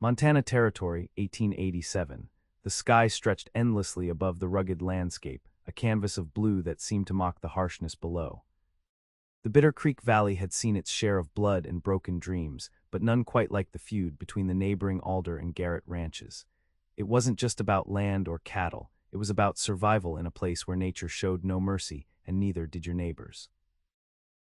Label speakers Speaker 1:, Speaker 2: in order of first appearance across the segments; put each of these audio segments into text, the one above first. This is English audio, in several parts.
Speaker 1: Montana Territory, 1887. The sky stretched endlessly above the rugged landscape, a canvas of blue that seemed to mock the harshness below. The Bitter Creek Valley had seen its share of blood and broken dreams, but none quite like the feud between the neighboring Alder and Garrett ranches. It wasn't just about land or cattle, it was about survival in a place where nature showed no mercy, and neither did your neighbors.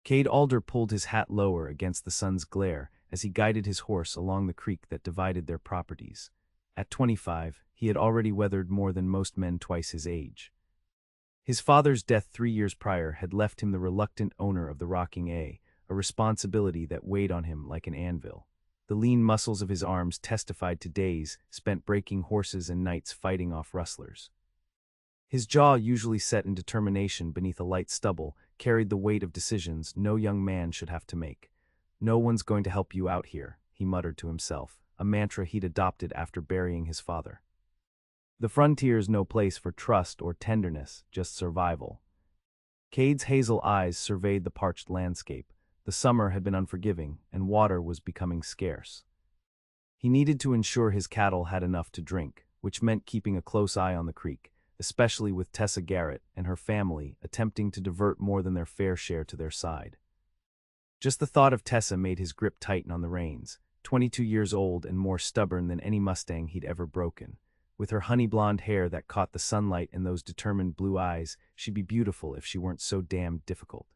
Speaker 1: Kade Alder pulled his hat lower against the sun's glare as he guided his horse along the creek that divided their properties. At 25, he had already weathered more than most men twice his age. His father's death 3 years prior had left him the reluctant owner of the rocking A responsibility that weighed on him like an anvil. The lean muscles of his arms testified to days spent breaking horses and nights fighting off rustlers. His jaw, usually set in determination beneath a light stubble, carried the weight of decisions no young man should have to make. "No one's going to help you out here," he muttered to himself, a mantra he'd adopted after burying his father. The frontier's no place for trust or tenderness, just survival. Cade's hazel eyes surveyed the parched landscape. The summer had been unforgiving, and water was becoming scarce. He needed to ensure his cattle had enough to drink, which meant keeping a close eye on the creek, especially with Tessa Garrett and her family attempting to divert more than their fair share to their side. Just the thought of Tessa made his grip tighten on the reins, 22 years old and more stubborn than any Mustang he'd ever broken. With her honey-blonde hair that caught the sunlight and those determined blue eyes, she'd be beautiful if she weren't so damned difficult.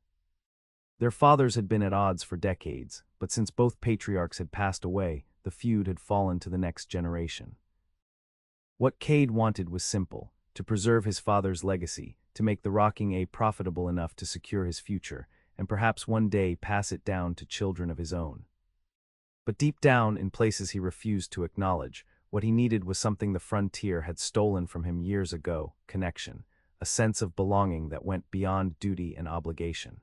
Speaker 1: Their fathers had been at odds for decades, but since both patriarchs had passed away, the feud had fallen to the next generation. What Kade wanted was simple: to preserve his father's legacy, to make the rocking A profitable enough to secure his future, and perhaps one day pass it down to children of his own. But deep down, in places he refused to acknowledge, what he needed was something the frontier had stolen from him years ago: connection, a sense of belonging that went beyond duty and obligation.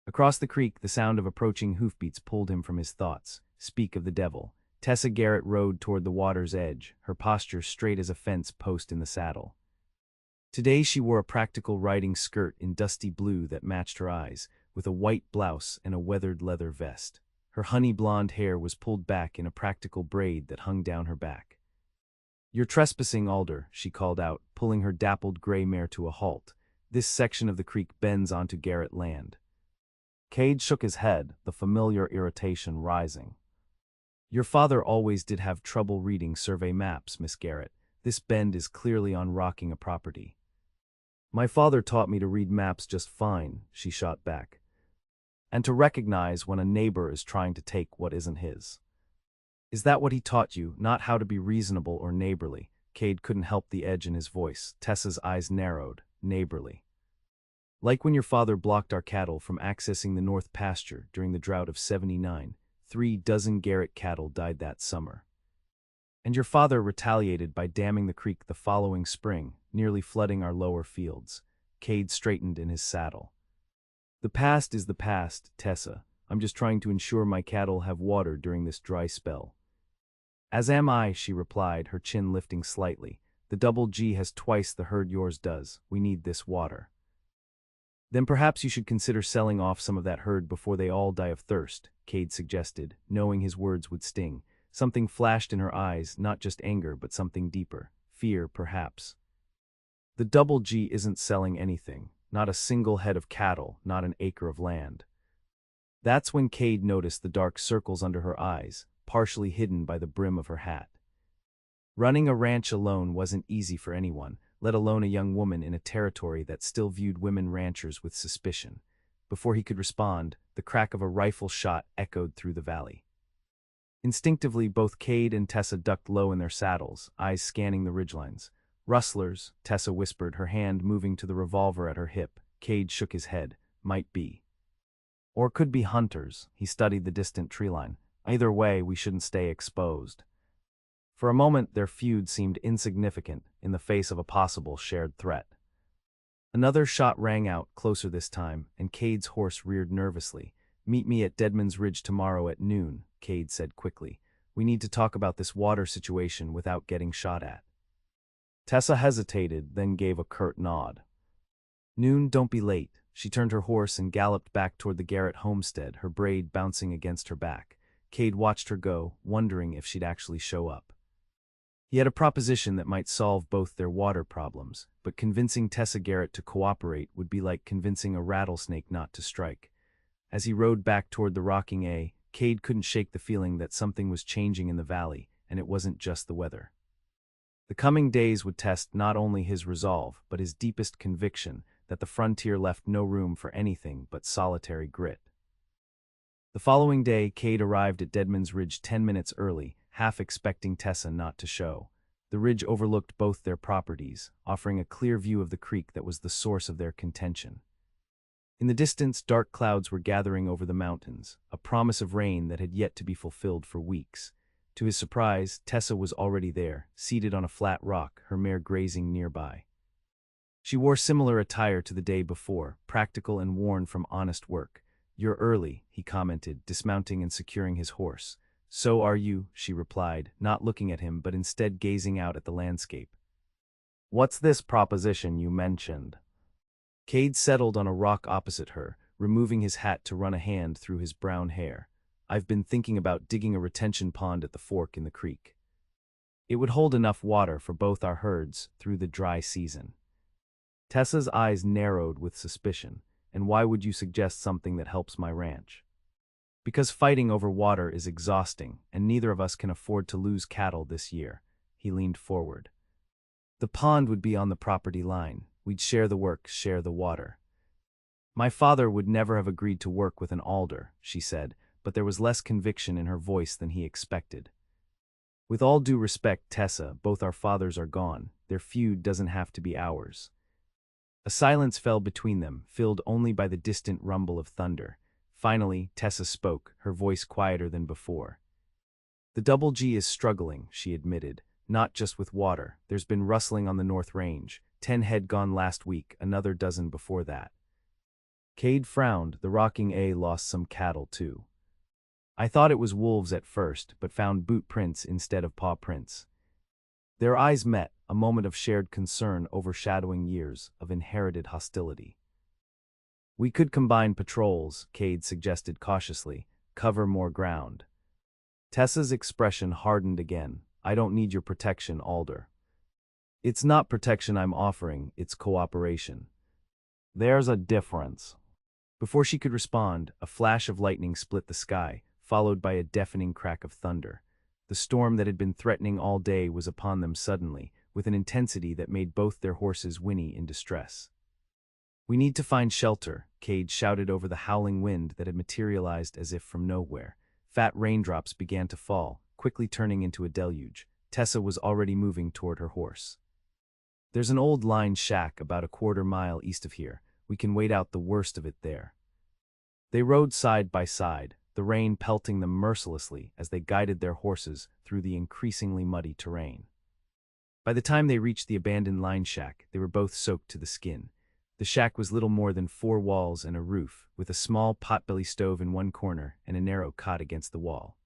Speaker 1: Across the creek, the sound of approaching hoofbeats pulled him from his thoughts. Speak of the devil. Tessa Garrett rode toward the water's edge, her posture straight as a fence post in the saddle. Today she wore a practical riding skirt in dusty blue that matched her eyes, with a white blouse and a weathered leather vest. Her honey-blonde hair was pulled back in a practical braid that hung down her back. "You're trespassing, Alder," she called out, pulling her dappled gray mare to a halt. "This section of the creek bends onto Garrett land." Kade shook his head, the familiar irritation rising. "Your father always did have trouble reading survey maps, Miss Garrett. This bend is clearly on rocking a property." "My father taught me to read maps just fine," she shot back. "And to recognize when a neighbor is trying to take what isn't his." "Is that what he taught you, not how to be reasonable or neighborly?" Kade couldn't help the edge in his voice. Tessa's eyes narrowed. "Neighborly. Like when your father blocked our cattle from accessing the north pasture during the drought of '79, 3 dozen Garrett cattle died that summer. And your father retaliated by damming the creek the following spring, nearly flooding our lower fields." Kade straightened in his saddle. "The past is the past, Tessa. I'm just trying to ensure my cattle have water during this dry spell." "As am I," she replied, her chin lifting slightly. "The double G has twice the herd yours does. We need this water." "Then perhaps you should consider selling off some of that herd before they all die of thirst," Kade suggested, knowing his words would sting. Something flashed in her eyes, not just anger but something deeper. Fear, perhaps. "The double G isn't selling anything. Not a single head of cattle, not an acre of land." That's when Kade noticed the dark circles under her eyes, partially hidden by the brim of her hat. Running a ranch alone wasn't easy for anyone, let alone a young woman in a territory that still viewed women ranchers with suspicion. Before he could respond, the crack of a rifle shot echoed through the valley. Instinctively, both Kade and Tessa ducked low in their saddles, eyes scanning the ridgelines. "Rustlers," Tessa whispered, her hand moving to the revolver at her hip. Kade shook his head. "Might be. Or could be hunters." He studied the distant treeline. "Either way, we shouldn't stay exposed." For a moment, their feud seemed insignificant in the face of a possible shared threat. Another shot rang out, closer this time, and Cade's horse reared nervously. "Meet me at Deadman's Ridge tomorrow at noon," Kade said quickly. "We need to talk about this water situation without getting shot at." Tessa hesitated, then gave a curt nod. "Noon, don't be late." She turned her horse and galloped back toward the Garrett homestead, her braid bouncing against her back. Kade watched her go, wondering if she'd actually show up. He had a proposition that might solve both their water problems, but convincing Tessa Garrett to cooperate would be like convincing a rattlesnake not to strike. As he rode back toward the rocking A, Kade couldn't shake the feeling that something was changing in the valley, and it wasn't just the weather. The coming days would test not only his resolve, but his deepest conviction that the frontier left no room for anything but solitary grit. The following day, Kade arrived at Deadman's Ridge 10 minutes early, half expecting Tessa not to show. The ridge overlooked both their properties, offering a clear view of the creek that was the source of their contention. In the distance, dark clouds were gathering over the mountains, a promise of rain that had yet to be fulfilled for weeks. To his surprise, Tessa was already there, seated on a flat rock, her mare grazing nearby. She wore similar attire to the day before, practical and worn from honest work. "You're early," he commented, dismounting and securing his horse. "So are you," she replied, not looking at him but instead gazing out at the landscape. "What's this proposition you mentioned?" Kade settled on a rock opposite her, removing his hat to run a hand through his brown hair. "I've been thinking about digging a retention pond at the fork in the creek. It would hold enough water for both our herds through the dry season." Tessa's eyes narrowed with suspicion. "And why would you suggest something that helps my ranch?" "Because fighting over water is exhausting, and neither of us can afford to lose cattle this year." He leaned forward. "The pond would be on the property line. We'd share the work, share the water." "My father would never have agreed to work with an Alder," she said, but there was less conviction in her voice than he expected. "With all due respect, Tessa, both our fathers are gone. Their feud doesn't have to be ours." A silence fell between them, filled only by the distant rumble of thunder. Finally, Tessa spoke, her voice quieter than before. "The Double G is struggling," she admitted, "not just with water. There's been rustling on the North Range. 10 head gone last week, another dozen before that." Kade frowned. The rocking A lost some cattle too. "I thought it was wolves at first, but found boot prints instead of paw prints." Their eyes met, a moment of shared concern overshadowing years of inherited hostility. "We could combine patrols," Kade suggested cautiously, "cover more ground." Tessa's expression hardened again. "I don't need your protection, Alder." "It's not protection I'm offering, it's cooperation." "There's a difference." Before she could respond, a flash of lightning split the sky, followed by a deafening crack of thunder. The storm that had been threatening all day was upon them suddenly, with an intensity that made both their horses whinny in distress. "We need to find shelter," Kade shouted over the howling wind that had materialized as if from nowhere. Fat raindrops began to fall, quickly turning into a deluge. Tessa was already moving toward her horse. "There's an old line shack about a quarter-mile east of here. We can wait out the worst of it there." They rode side by side, the rain pelting them mercilessly as they guided their horses through the increasingly muddy terrain. By the time they reached the abandoned line shack, they were both soaked to the skin. The shack was little more than 4 walls and a roof, with a small potbelly stove in one corner and a narrow cot against the wall.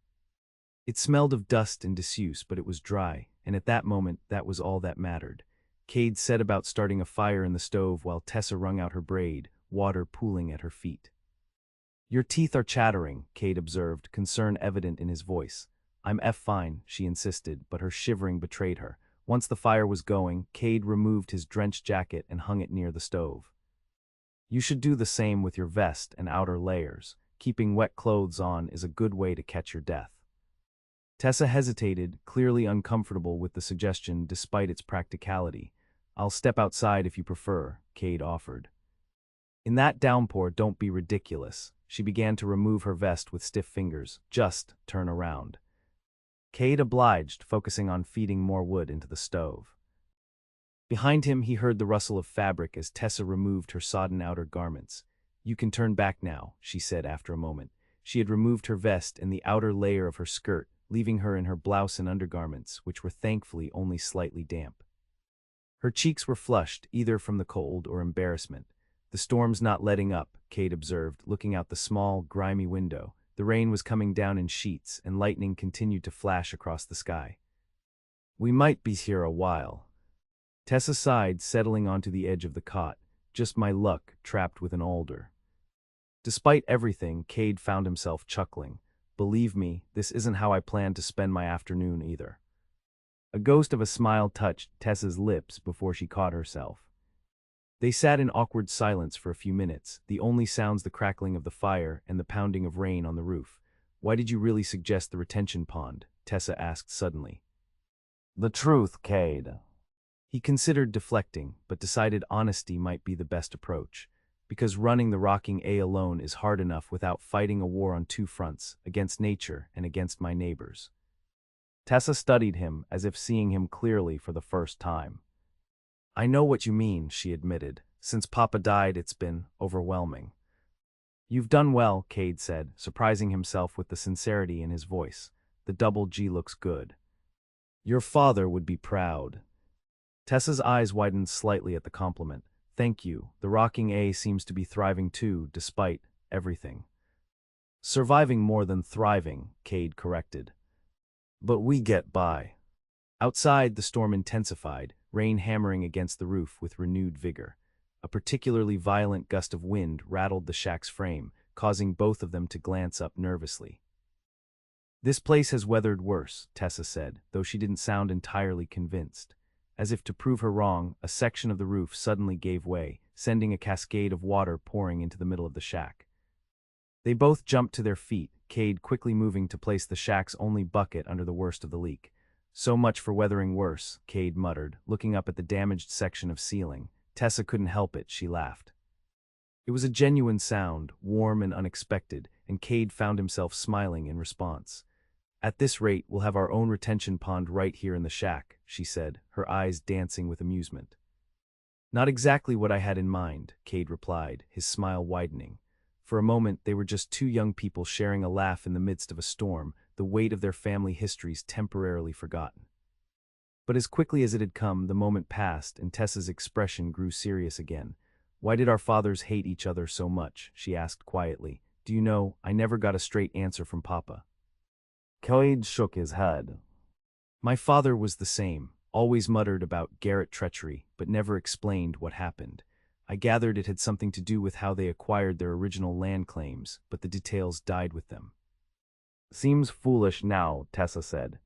Speaker 1: It smelled of dust and disuse, but it was dry, and at that moment that was all that mattered. Kade set about starting a fire in the stove while Tessa wrung out her braid, water pooling at her feet. "Your teeth are chattering," Kade observed, concern evident in his voice. "I'm fine," she insisted, but her shivering betrayed her. Once the fire was going, Kade removed his drenched jacket and hung it near the stove. "You should do the same with your vest and outer layers. Keeping wet clothes on is a good way to catch your death." Tessa hesitated, clearly uncomfortable with the suggestion despite its practicality. "I'll step outside if you prefer," Kade offered. "In that downpour, don't be ridiculous." She began to remove her vest with stiff fingers. "Just turn around." Kade obliged, focusing on feeding more wood into the stove. Behind him, he heard the rustle of fabric as Tessa removed her sodden outer garments. "You can turn back now," she said after a moment. She had removed her vest and the outer layer of her skirt, leaving her in her blouse and undergarments, which were thankfully only slightly damp. Her cheeks were flushed, either from the cold or embarrassment. "The storm's not letting up," Kade observed, looking out the small, grimy window. The rain was coming down in sheets, and lightning continued to flash across the sky. "We might be here a while." Tessa sighed, settling onto the edge of the cot. "Just my luck, trapped with an Alder." Despite everything, Kade found himself chuckling. Believe me, this isn't how I planned to spend my afternoon either. A ghost of a smile touched Tessa's lips before she caught herself. They sat in awkward silence for a few minutes, the only sounds the crackling of the fire and the pounding of rain on the roof. Why did you really suggest the retention pond? Tessa asked suddenly. The truth, Kade. He considered deflecting, but decided honesty might be the best approach, because running the rocking A alone is hard enough without fighting a war on two fronts, against nature and against my neighbors. Tessa studied him as if seeing him clearly for the first time. I know what you mean, she admitted. Since Papa died, it's been overwhelming. You've done well, Kade said, surprising himself with the sincerity in his voice. The double G looks good. Your father would be proud. Tessa's eyes widened slightly at the compliment. Thank you. The rocking A seems to be thriving too, despite everything. Surviving more than thriving, Kade corrected. But we get by. Outside, the storm intensified, rain hammering against the roof with renewed vigor. A particularly violent gust of wind rattled the shack's frame, causing both of them to glance up nervously. This place has weathered worse, Tessa said, though she didn't sound entirely convinced. As if to prove her wrong, a section of the roof suddenly gave way, sending a cascade of water pouring into the middle of the shack. They both jumped to their feet, Kade quickly moving to place the shack's only bucket under the worst of the leak. So much for weathering worse, Kade muttered, looking up at the damaged section of ceiling. Tessa couldn't help it, she laughed. It was a genuine sound, warm and unexpected, and Kade found himself smiling in response. At this rate, we'll have our own retention pond right here in the shack, she said, her eyes dancing with amusement. Not exactly what I had in mind, Kade replied, his smile widening. For a moment, they were just two young people sharing a laugh in the midst of a storm, the weight of their family histories temporarily forgotten. But as quickly as it had come, the moment passed, and Tessa's expression grew serious again. Why did our fathers hate each other so much? She asked quietly. Do you know, I never got a straight answer from Papa. Kade shook his head. My father was the same, always muttered about Garrett treachery, but never explained what happened. I gathered it had something to do with how they acquired their original land claims, but the details died with them. Seems foolish now, Tessa said.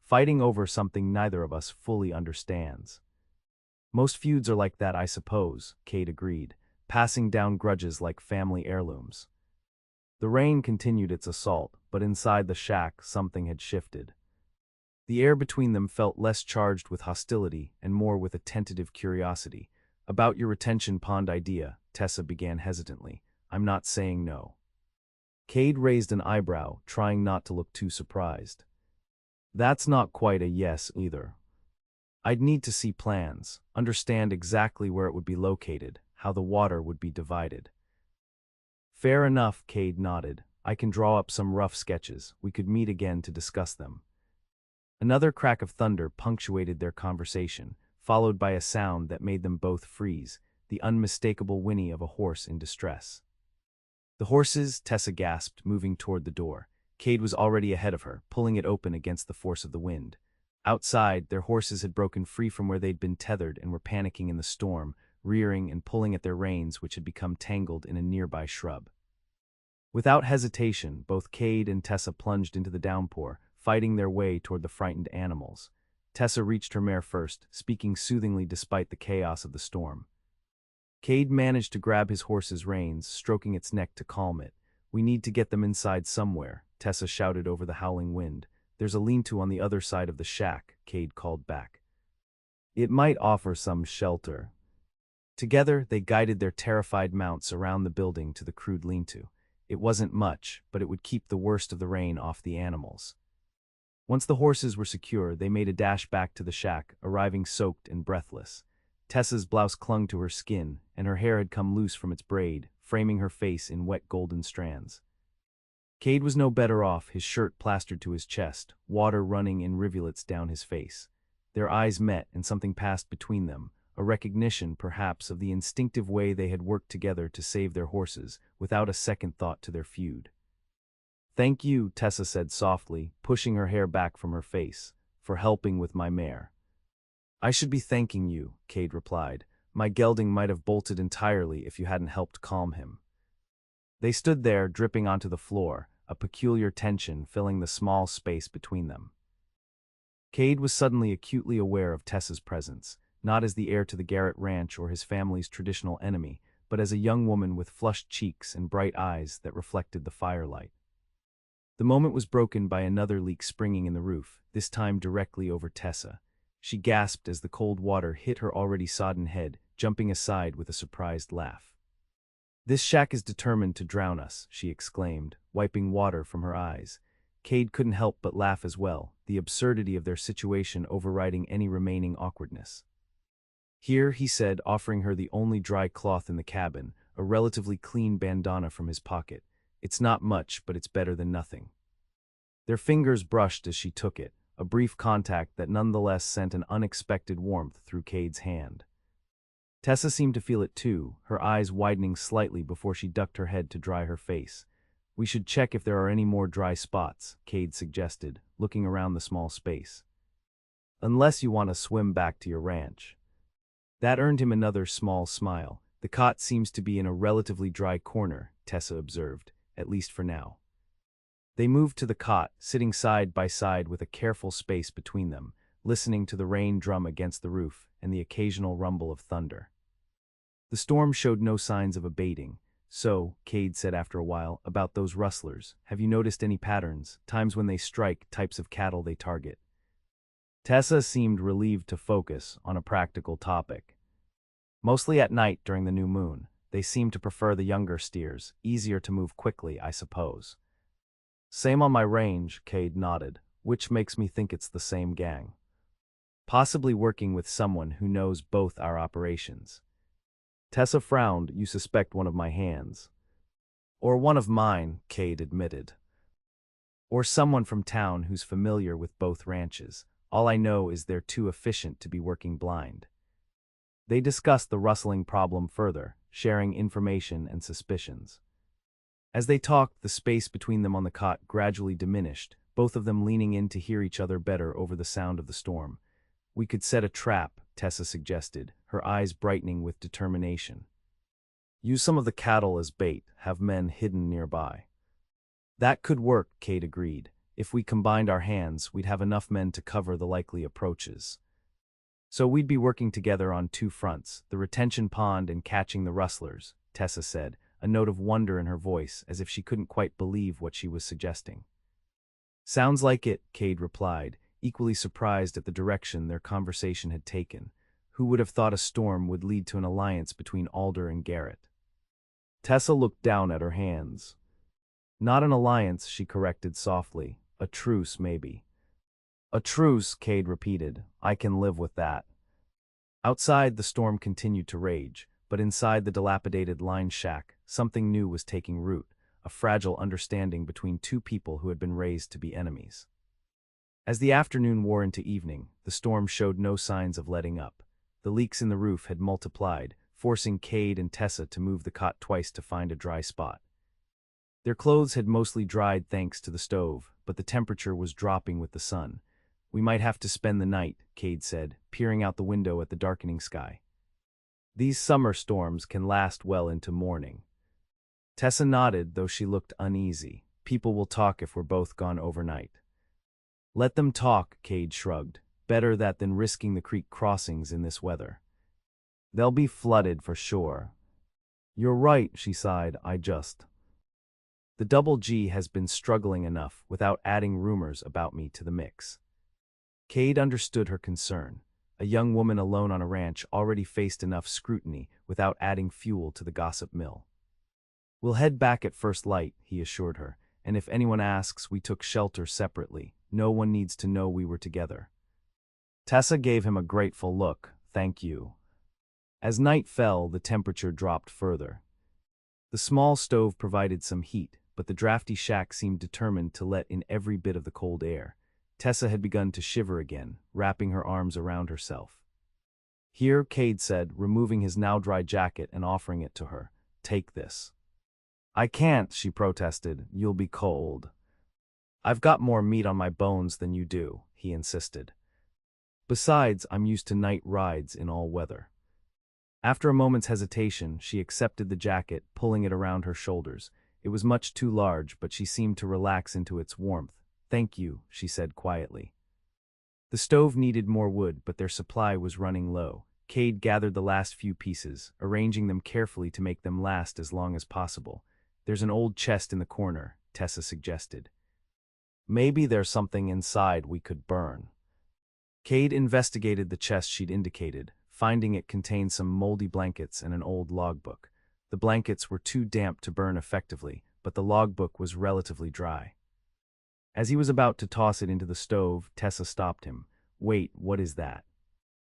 Speaker 1: Fighting over something neither of us fully understands. Most feuds are like that, I suppose, Kade agreed, passing down grudges like family heirlooms. The rain continued its assault, but inside the shack something had shifted. The air between them felt less charged with hostility and more with a tentative curiosity. About your retention pond idea, Tessa began hesitantly. I'm not saying no. Kade raised an eyebrow, trying not to look too surprised. That's not quite a yes either. I'd need to see plans, understand exactly where it would be located, how the water would be divided. Fair enough, Kade nodded. I can draw up some rough sketches. We could meet again to discuss them. Another crack of thunder punctuated their conversation, followed by a sound that made them both freeze, the unmistakable whinny of a horse in distress. The horses, Tessa gasped, moving toward the door. Kade was already ahead of her, pulling it open against the force of the wind. Outside, their horses had broken free from where they'd been tethered and were panicking in the storm, rearing and pulling at their reins which had become tangled in a nearby shrub. Without hesitation, both Kade and Tessa plunged into the downpour, fighting their way toward the frightened animals. Tessa reached her mare first, speaking soothingly despite the chaos of the storm. Kade managed to grab his horse's reins, stroking its neck to calm it. We need to get them inside somewhere, Tessa shouted over the howling wind. There's a lean-to on the other side of the shack, Kade called back. It might offer some shelter. Together, they guided their terrified mounts around the building to the crude lean-to. It wasn't much, but it would keep the worst of the rain off the animals. Once the horses were secure, they made a dash back to the shack, arriving soaked and breathless. Tessa's blouse clung to her skin, and her hair had come loose from its braid, framing her face in wet golden strands. Kade was no better off, his shirt plastered to his chest, water running in rivulets down his face. Their eyes met, and something passed between them, a recognition, perhaps, of the instinctive way they had worked together to save their horses, without a second thought to their feud. Thank you, Tessa said softly, pushing her hair back from her face, for helping with my mare. I should be thanking you, Kade replied. My gelding might have bolted entirely if you hadn't helped calm him. They stood there, dripping onto the floor, a peculiar tension filling the small space between them. Kade was suddenly acutely aware of Tessa's presence, not as the heir to the Garrett ranch or his family's traditional enemy, but as a young woman with flushed cheeks and bright eyes that reflected the firelight. The moment was broken by another leak springing in the roof, this time directly over Tessa. She gasped as the cold water hit her already sodden head, jumping aside with a surprised laugh. "This shack is determined to drown us," she exclaimed, wiping water from her eyes. Kade couldn't help but laugh as well, the absurdity of their situation overriding any remaining awkwardness. "Here," he said, offering her the only dry cloth in the cabin, a relatively clean bandana from his pocket. "It's not much, but it's better than nothing." Their fingers brushed as she took it, a brief contact that nonetheless sent an unexpected warmth through Kade's hand. Tessa seemed to feel it too, her eyes widening slightly before she ducked her head to dry her face. "We should check if there are any more dry spots," Kade suggested, looking around the small space. "Unless you want to swim back to your ranch." That earned him another small smile. "The cot seems to be in a relatively dry corner," Tessa observed, "at least for now." They moved to the cot, sitting side by side with a careful space between them, listening to the rain drum against the roof and the occasional rumble of thunder. The storm showed no signs of abating. "So," Kade said after a while, "about those rustlers, have you noticed any patterns, times when they strike, types of cattle they target?" Tessa seemed relieved to focus on a practical topic. "Mostly at night during the new moon. They seem to prefer the younger steers, easier to move quickly, I suppose." "Same on my range," Kade nodded, "which makes me think it's the same gang. Possibly working with someone who knows both our operations." Tessa frowned. "You suspect one of my hands." "Or one of mine," Kade admitted. "Or someone from town who's familiar with both ranches. All I know is they're too efficient to be working blind." They discussed the rustling problem further, sharing information and suspicions. As they talked, the space between them on the cot gradually diminished, both of them leaning in to hear each other better over the sound of the storm. "We could set a trap," Tessa suggested, her eyes brightening with determination. "Use some of the cattle as bait, have men hidden nearby." "That could work," Kade agreed. "If we combined our hands, we'd have enough men to cover the likely approaches." "So we'd be working together on two fronts, the retention pond and catching the rustlers," Tessa said, a note of wonder in her voice as if she couldn't quite believe what she was suggesting. "Sounds like it," Kade replied, equally surprised at the direction their conversation had taken. Who would have thought a storm would lead to an alliance between Alder and Garrett? Tessa looked down at her hands. "Not an alliance," she corrected softly. "A truce, maybe." "A truce," Kade repeated. "I can live with that." Outside, the storm continued to rage, but inside the dilapidated line shack, something new was taking root, a fragile understanding between two people who had been raised to be enemies. As the afternoon wore into evening, the storm showed no signs of letting up. The leaks in the roof had multiplied, forcing Kade and Tessa to move the cot twice to find a dry spot. Their clothes had mostly dried thanks to the stove, but the temperature was dropping with the sun. "We might have to spend the night," Kade said, peering out the window at the darkening sky. "These summer storms can last well into morning." Tessa nodded, though she looked uneasy. "People will talk if we're both gone overnight." "Let them talk," Kade shrugged. "Better that than risking the creek crossings in this weather. They'll be flooded for sure." "You're right," she sighed. The double G has been struggling enough without adding rumors about me to the mix." Kade understood her concern. A young woman alone on a ranch already faced enough scrutiny without adding fuel to the gossip mill. "We'll head back at first light," he assured her, "and if anyone asks, we took shelter separately. No one needs to know we were together." Tessa gave him a grateful look. "Thank you." As night fell, the temperature dropped further. The small stove provided some heat, but the drafty shack seemed determined to let in every bit of the cold air. Tessa had begun to shiver again, wrapping her arms around herself. "Here," Kade said, removing his now-dry jacket and offering it to her. "Take this." "I can't," she protested. "You'll be cold." "I've got more meat on my bones than you do," he insisted. "Besides, I'm used to night rides in all weather." After a moment's hesitation, she accepted the jacket, pulling it around her shoulders. It was much too large, but she seemed to relax into its warmth. "Thank you," she said quietly. The stove needed more wood, but their supply was running low. Kade gathered the last few pieces, arranging them carefully to make them last as long as possible. "There's an old chest in the corner," Tessa suggested. "Maybe there's something inside we could burn." Kade investigated the chest she'd indicated, finding it contained some moldy blankets and an old logbook. The blankets were too damp to burn effectively, but the logbook was relatively dry. As he was about to toss it into the stove, Tessa stopped him. "Wait, what is that?"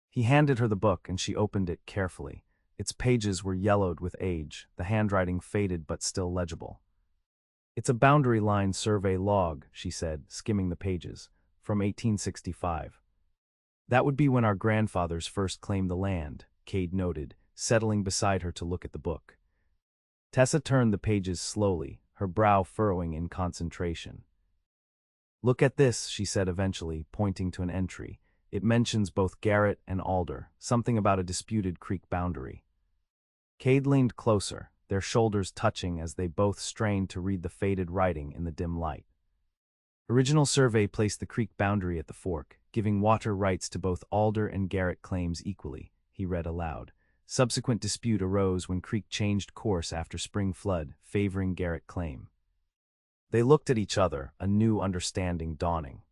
Speaker 1: He handed her the book and she opened it carefully. Its pages were yellowed with age, the handwriting faded but still legible. "It's a boundary line survey log," she said, skimming the pages, "from 1865. "That would be when our grandfathers first claimed the land," Kade noted, settling beside her to look at the book. Tessa turned the pages slowly, her brow furrowing in concentration. "Look at this," she said eventually, pointing to an entry. "It mentions both Garrett and Alder, something about a disputed creek boundary." Kade leaned closer, their shoulders touching as they both strained to read the faded writing in the dim light. "Original survey placed the creek boundary at the fork, giving water rights to both Alder and Garrett claims equally," he read aloud. "Subsequent dispute arose when creek changed course after spring flood, favoring Garrett claim." They looked at each other, a new understanding dawning.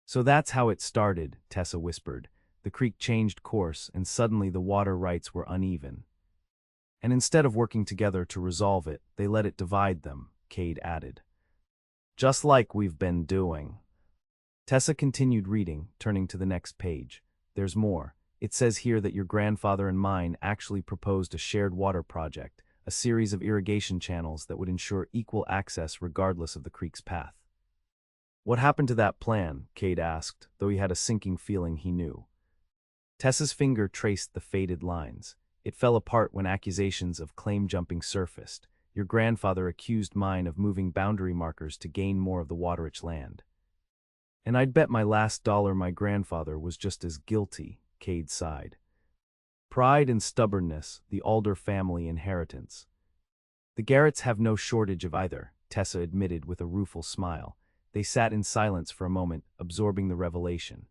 Speaker 1: "So that's how it started," Tessa whispered. "The creek changed course, and suddenly the water rights were uneven. And instead of working together to resolve it, they let it divide them," Kade added. "Just like we've been doing." Tessa continued reading, turning to the next page. "There's more. It says here that your grandfather and mine actually proposed a shared water project, a series of irrigation channels that would ensure equal access regardless of the creek's path." "What happened to that plan?" Kade asked, though he had a sinking feeling he knew. Tessa's finger traced the faded lines. "It fell apart when accusations of claim-jumping surfaced. Your grandfather accused mine of moving boundary markers to gain more of the water-rich land. And I'd bet my last dollar my grandfather was just as guilty," Kade sighed. "Pride and stubbornness, the Alder family inheritance." "The Garretts have no shortage of either," Tessa admitted with a rueful smile. They sat in silence for a moment, absorbing the revelation.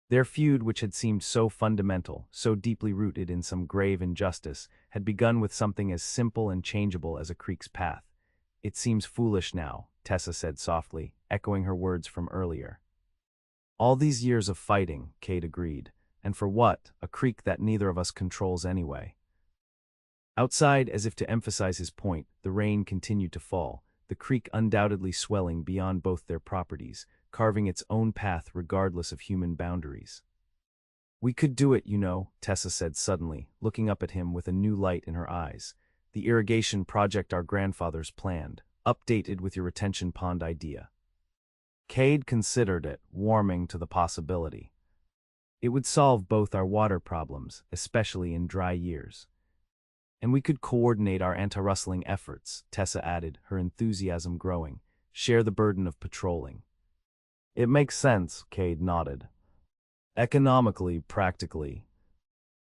Speaker 1: Their feud, which had seemed so fundamental, so deeply rooted in some grave injustice, had begun with something as simple and changeable as a creek's path. "It seems foolish now," Tessa said softly, echoing her words from earlier. "All these years of fighting," Kade agreed. "And for what? A creek that neither of us controls anyway." Outside, as if to emphasize his point, the rain continued to fall, the creek undoubtedly swelling beyond both their properties, carving its own path regardless of human boundaries. "We could do it, you know," Tessa said suddenly, looking up at him with a new light in her eyes. "The irrigation project our grandfathers planned, updated with your retention pond idea." Kade considered it, warming to the possibility. "It would solve both our water problems, especially in dry years. And we could coordinate our anti-rustling efforts," Tessa added, her enthusiasm growing. "Share the burden of patrolling." "It makes sense," Kade nodded. "Economically, practically."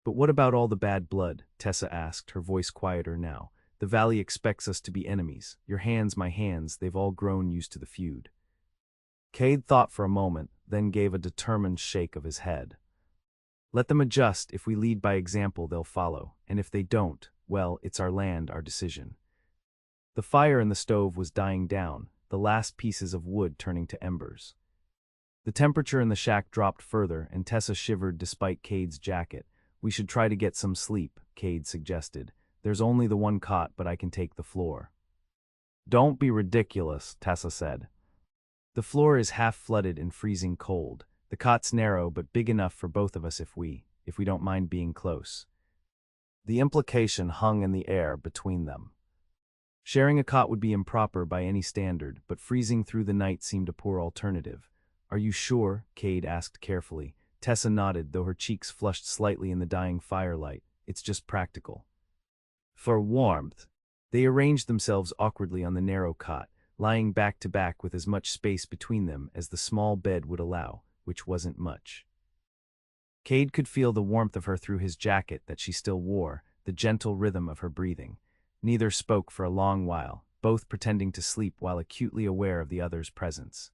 Speaker 1: "But what about all the bad blood?" Tessa asked, her voice quieter now. "The valley expects us to be enemies. Your hands, my hands, they've all grown used to the feud." Kade thought for a moment, then gave a determined shake of his head. "Let them adjust. If we lead by example, they'll follow. And if they don't, well, it's our land, our decision." The fire in the stove was dying down, the last pieces of wood turning to embers. The temperature in the shack dropped further, and Tessa shivered despite Kade's jacket. "We should try to get some sleep," Kade suggested. "There's only the one cot, but I can take the floor." "Don't be ridiculous," Tessa said. "The floor is half flooded and freezing cold. The cot's narrow but big enough for both of us if we don't mind being close." The implication hung in the air between them. Sharing a cot would be improper by any standard, but freezing through the night seemed a poor alternative. "Are you sure?" Kade asked carefully. Tessa nodded, though her cheeks flushed slightly in the dying firelight. "It's just practical." For warmth. They arranged themselves awkwardly on the narrow cot, lying back to back with as much space between them as the small bed would allow, which wasn't much. Kade could feel the warmth of her through his jacket that she still wore, the gentle rhythm of her breathing. Neither spoke for a long while. both pretending to sleep while acutely aware of the other's presence.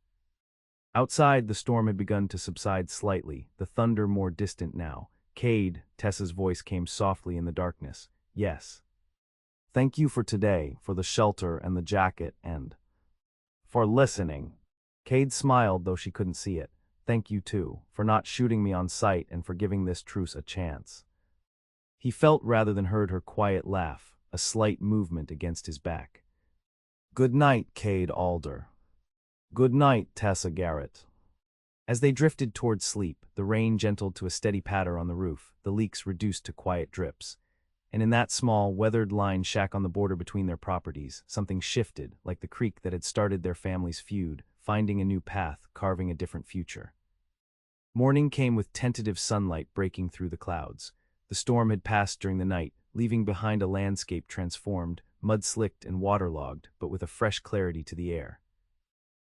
Speaker 1: Outside, the storm had begun to subside slightly, the thunder more distant now. Kade, Tessa's voice came softly in the darkness. Yes. Thank you for today, for the shelter and the jacket and for listening. Kade smiled, though she couldn't see it. Thank you too, for not shooting me on sight and for giving this truce a chance. He felt rather than heard her quiet laugh, a slight movement against his back. Good night, Kade Alder. Good night, Tessa Garrett. As they drifted toward sleep, the rain gentled to a steady patter on the roof, the leaks reduced to quiet drips. And in that small, weathered-lined shack on the border between their properties, something shifted, like the creek that had started their family's feud, finding a new path, carving a different future. Morning came with tentative sunlight breaking through the clouds. The storm had passed during the night, leaving behind a landscape transformed, mud-slicked and waterlogged, but with a fresh clarity to the air.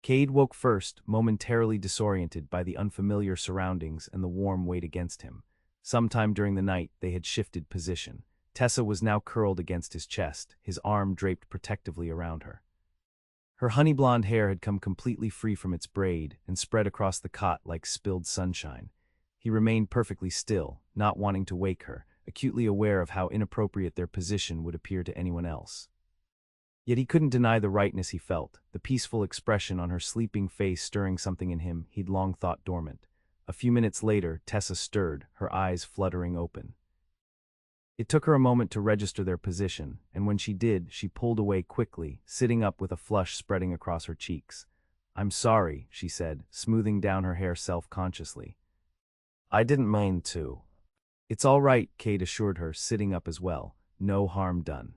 Speaker 1: Kade woke first, momentarily disoriented by the unfamiliar surroundings and the warm weight against him. Sometime during the night, they had shifted position. Tessa was now curled against his chest, his arm draped protectively around her. Her honey-blonde hair had come completely free from its braid and spread across the cot like spilled sunshine. He remained perfectly still, not wanting to wake her, acutely aware of how inappropriate their position would appear to anyone else. Yet he couldn't deny the rightness he felt, the peaceful expression on her sleeping face stirring something in him he'd long thought dormant. A few minutes later, Tessa stirred, her eyes fluttering open. It took her a moment to register their position, and when she did, she pulled away quickly, sitting up with a flush spreading across her cheeks. I'm sorry, she said, smoothing down her hair self-consciously. I didn't mean to. It's all right, Kade assured her, sitting up as well. No harm done.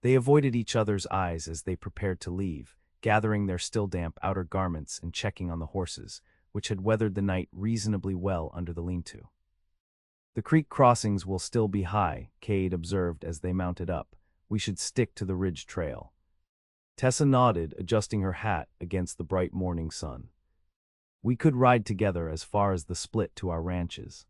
Speaker 1: They avoided each other's eyes as they prepared to leave, gathering their still damp outer garments and checking on the horses, which had weathered the night reasonably well under the lean-to. The creek crossings will still be high, Kade observed as they mounted up. We should stick to the ridge trail. Tessa nodded, adjusting her hat against the bright morning sun. We could ride together as far as the split to our ranches.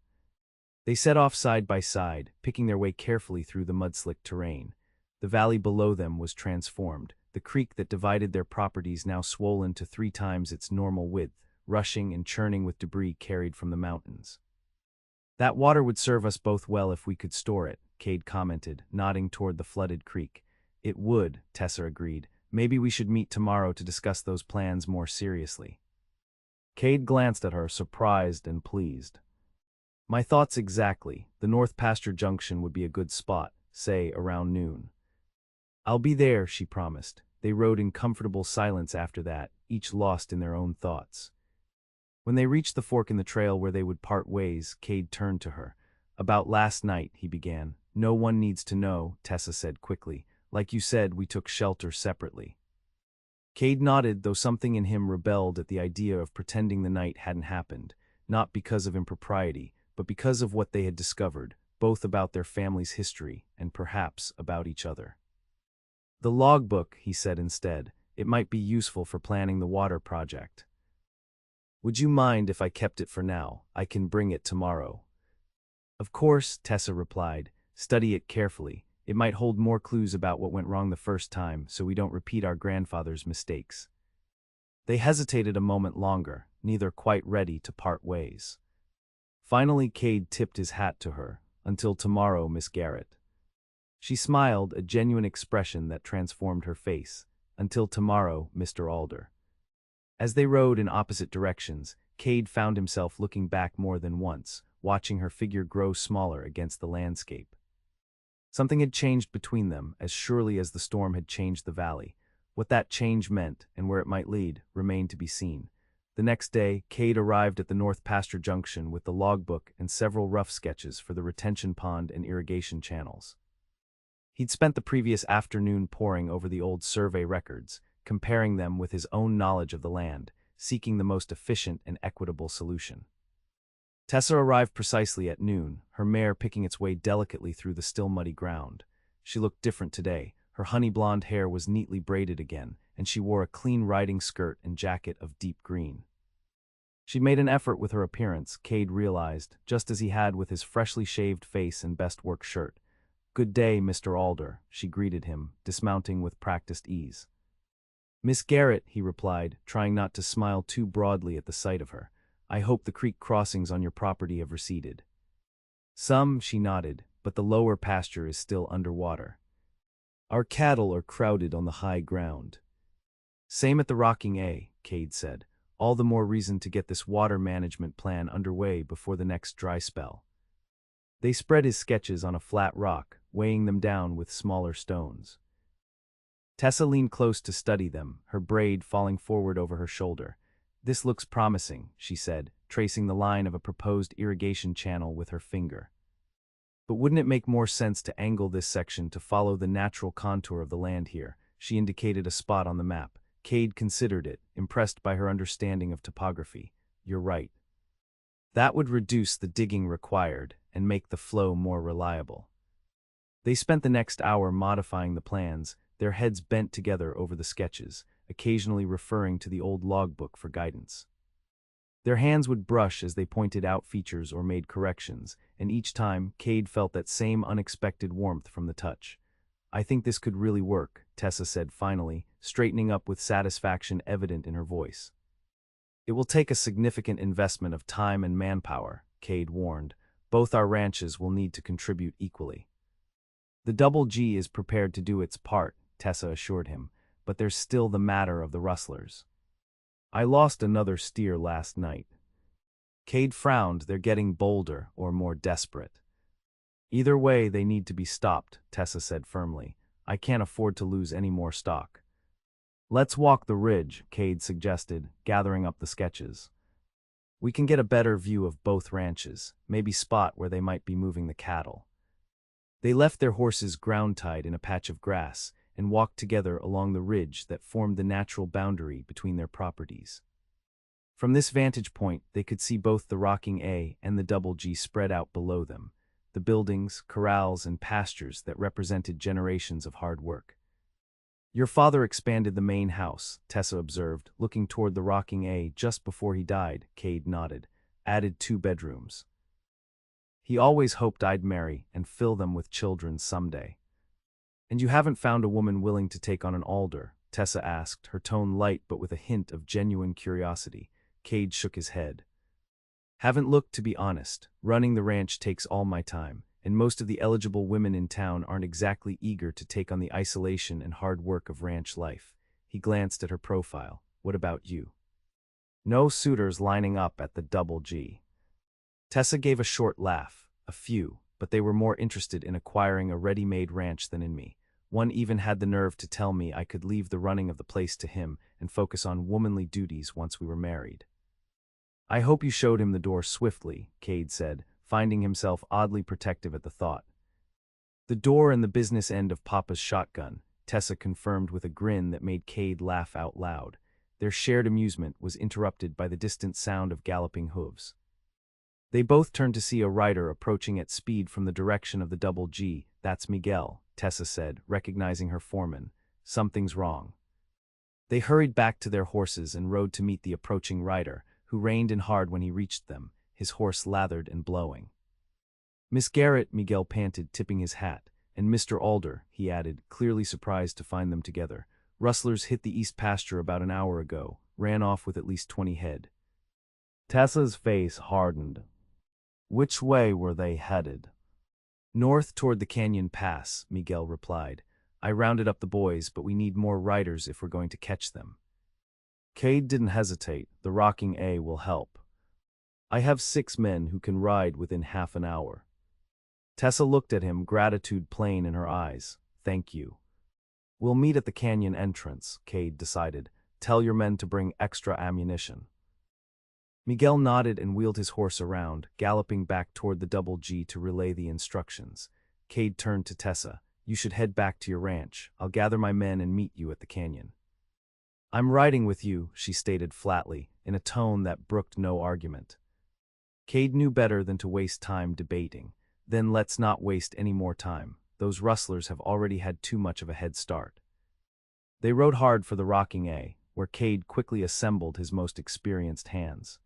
Speaker 1: They set off side by side, picking their way carefully through the mud-slicked terrain. The valley below them was transformed, the creek that divided their properties now swollen to 3 times its normal width, rushing and churning with debris carried from the mountains. That water would serve us both well if we could store it, Kade commented, nodding toward the flooded creek. It would, Tessa agreed. Maybe we should meet tomorrow to discuss those plans more seriously. Kade glanced at her, surprised and pleased. My thoughts exactly. The North Pasture Junction would be a good spot, say around noon. I'll be there, she promised. They rode in comfortable silence after that, each lost in their own thoughts. When they reached the fork in the trail where they would part ways, Kade turned to her. About last night, he began. No one needs to know, Tessa said quickly. Like you said, we took shelter separately. Kade nodded, though something in him rebelled at the idea of pretending the night hadn't happened, not because of impropriety, but because of what they had discovered, both about their family's history and perhaps about each other. The logbook, he said instead. It might be useful for planning the water project. Would you mind if I kept it for now? I can bring it tomorrow. Of course, Tessa replied. Study it carefully. It might hold more clues about what went wrong the first time, so we don't repeat our grandfather's mistakes. They hesitated a moment longer, neither quite ready to part ways. Finally, Kade tipped his hat to her. Until tomorrow, Miss Garrett. She smiled, a genuine expression that transformed her face. Until tomorrow, Mr. Alder. As they rode in opposite directions, Kade found himself looking back more than once, watching her figure grow smaller against the landscape. Something had changed between them, as surely as the storm had changed the valley. What that change meant, and where it might lead, remained to be seen. The next day, Kade arrived at the North Pasture Junction with the logbook and several rough sketches for the retention pond and irrigation channels. He'd spent the previous afternoon poring over the old survey records, comparing them with his own knowledge of the land, seeking the most efficient and equitable solution. Tessa arrived precisely at noon, her mare picking its way delicately through the still muddy ground. She looked different today. Her honey-blonde hair was neatly braided again, and she wore a clean riding skirt and jacket of deep green. She made an effort with her appearance, Kade realized, just as he had with his freshly shaved face and best work shirt. "Good day, Mr. Alder," she greeted him, dismounting with practiced ease. "Miss Garrett," he replied, trying not to smile too broadly at the sight of her. "I hope the creek crossings on your property have receded." "Some," she nodded, "but the lower pasture is still underwater. Our cattle are crowded on the high ground." "Same at the Rocking A," Kade said. "All the more reason to get this water management plan underway before the next dry spell." They spread his sketches on a flat rock, weighing them down with smaller stones. Tessa leaned close to study them, her braid falling forward over her shoulder. "This looks promising," she said, tracing the line of a proposed irrigation channel with her finger. "But wouldn't it make more sense to angle this section to follow the natural contour of the land here?" She indicated a spot on the map. Kade considered it, impressed by her understanding of topography. "You're right. That would reduce the digging required and make the flow more reliable." They spent the next hour modifying the plans, their heads bent together over the sketches, occasionally referring to the old logbook for guidance. Their hands would brush as they pointed out features or made corrections, and each time, Kade felt that same unexpected warmth from the touch. "I think this could really work," Tessa said finally, straightening up with satisfaction evident in her voice. "It will take a significant investment of time and manpower," Kade warned. "Both our ranches will need to contribute equally." "The Double G is prepared to do its part," Tessa assured him, "but there's still the matter of the rustlers. I lost another steer last night." Kade frowned. "They're getting bolder or more desperate." "Either way, they need to be stopped," Tessa said firmly. "I can't afford to lose any more stock." "Let's walk the ridge," Kade suggested, gathering up the sketches. "We can get a better view of both ranches, maybe spot where they might be moving the cattle." They left their horses ground-tied in a patch of grass and walked together along the ridge that formed the natural boundary between their properties. From this vantage point, they could see both the Rocking A and the Double G spread out below them, the buildings, corrals, and pastures that represented generations of hard work. "Your father expanded the main house," Tessa observed, looking toward the Rocking A just before he died. Kade nodded. "Added 2 bedrooms. He always hoped I'd marry and fill them with children someday." "And you haven't found a woman willing to take on an Alder?" Tessa asked, her tone light but with a hint of genuine curiosity. Kade shook his head. "Haven't looked, to be honest. Running the ranch takes all my time, and most of the eligible women in town aren't exactly eager to take on the isolation and hard work of ranch life." He glanced at her profile. "What about you?" "No suitors lining up at the Double G." Tessa gave a short laugh. "A few, but they were more interested in acquiring a ready-made ranch than in me. One even had the nerve to tell me I could leave the running of the place to him and focus on womanly duties once we were married." "I hope you showed him the door swiftly," Kade said, finding himself oddly protective at the thought. "The door and the business end of Papa's shotgun," Tessa confirmed with a grin that made Kade laugh out loud. Their shared amusement was interrupted by the distant sound of galloping hooves. They both turned to see a rider approaching at speed from the direction of the Double G. "That's Miguel," Tessa said, recognizing her foreman. "Something's wrong." They hurried back to their horses and rode to meet the approaching rider, who reined in hard when he reached them, his horse lathered and blowing. "Miss Garrett," Miguel panted, tipping his hat, "and Mr. Alder," he added, clearly surprised to find them together. "Rustlers hit the east pasture about an hour ago, ran off with at least 20 head." Tessa's face hardened. "Which way were they headed?" "North toward the canyon pass," Miguel replied. "I rounded up the boys, but we need more riders if we're going to catch them." Kade didn't hesitate. "The Rocking A will help. I have 6 men who can ride within half an hour." Tessa looked at him, gratitude plain in her eyes. "Thank you." "We'll meet at the canyon entrance," Kade decided. "Tell your men to bring extra ammunition." Miguel nodded and wheeled his horse around, galloping back toward the Double G to relay the instructions. Kade turned to Tessa. "You should head back to your ranch. I'll gather my men and meet you at the canyon." "I'm riding with you," she stated flatly, in a tone that brooked no argument. Kade knew better than to waste time debating. "Then let's not waste any more time. Those rustlers have already had too much of a head start." They rode hard for the Rocking A, where Kade quickly assembled his most experienced hands.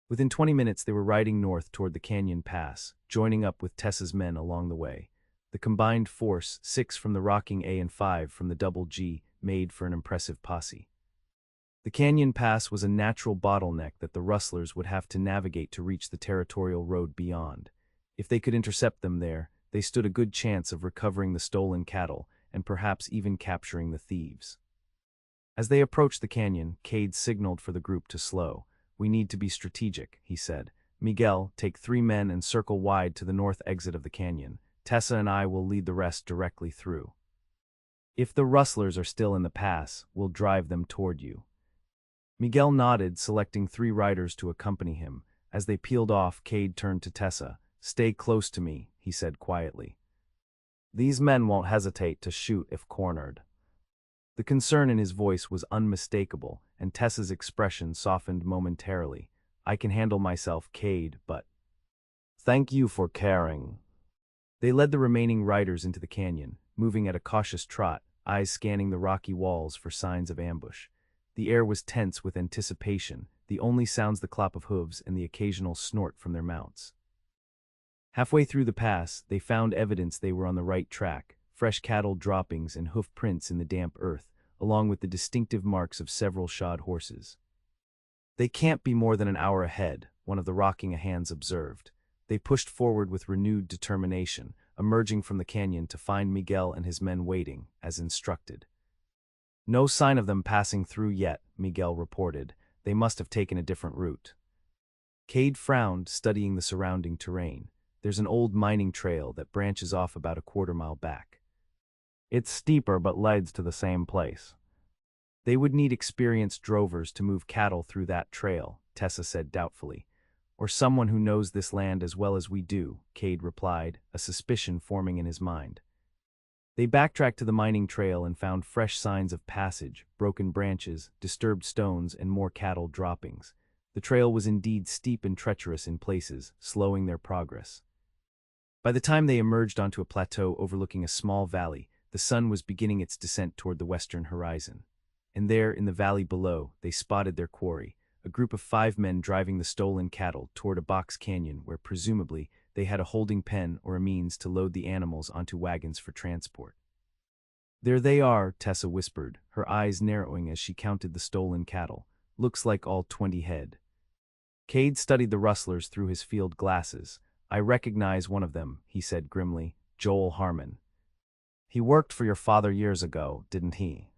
Speaker 1: Within 20 minutes they were riding north toward the canyon pass, joining up with Tessa's men along the way. The combined force, 6 from the rocking A and 5 from the double G, made for an impressive posse. The canyon pass was a natural bottleneck that the rustlers would have to navigate to reach the territorial road beyond. If they could intercept them there, they stood a good chance of recovering the stolen cattle and perhaps even capturing the thieves. As they approached the canyon, Kade signaled for the group to slow. "We need to be strategic," he said. "Miguel, take 3 men and circle wide to the north exit of the canyon. Tessa and I will lead the rest directly through. If the rustlers are still in the pass, we'll drive them toward you." Miguel nodded, selecting 3 riders to accompany him. As they peeled off, Kade turned to Tessa. "Stay close to me," he said quietly. "These men won't hesitate to shoot if cornered." The concern in his voice was unmistakable, and Tessa's expression softened momentarily. "I can handle myself, Kade, but—" "Thank you for caring." They led the remaining riders into the canyon, moving at a cautious trot, eyes scanning the rocky walls for signs of ambush. The air was tense with anticipation, the only sounds the clop of hooves and the occasional snort from their mounts. Halfway through the pass, they found evidence they were on the right track, fresh cattle droppings and hoof prints in the damp earth, along with the distinctive marks of several shod horses. "They can't be more than an hour ahead," one of the rocking hands observed. They pushed forward with renewed determination, emerging from the canyon to find Miguel and his men waiting, as instructed. "No sign of them passing through yet," Miguel reported. "They must have taken a different route." Kade frowned, studying the surrounding terrain. "There's an old mining trail that branches off about a quarter-mile back. It's steeper but leads to the same place." "They would need experienced drovers to move cattle through that trail," Tessa said doubtfully. "Or someone who knows this land as well as we do," Kade replied, a suspicion forming in his mind. They backtracked to the mining trail and found fresh signs of passage, broken branches, disturbed stones, and more cattle droppings. The trail was indeed steep and treacherous in places, slowing their progress. By the time they emerged onto a plateau overlooking a small valley, the sun was beginning its descent toward the western horizon. And there, in the valley below, they spotted their quarry, a group of 5 men driving the stolen cattle toward a box canyon where presumably they had a holding pen or a means to load the animals onto wagons for transport. "There they are," Tessa whispered, her eyes narrowing as she counted the stolen cattle. "Looks like all 20 head." Kade studied the rustlers through his field glasses. "I recognize one of them," he said grimly, "Joel Harmon. He worked for your father years ago, didn't he?"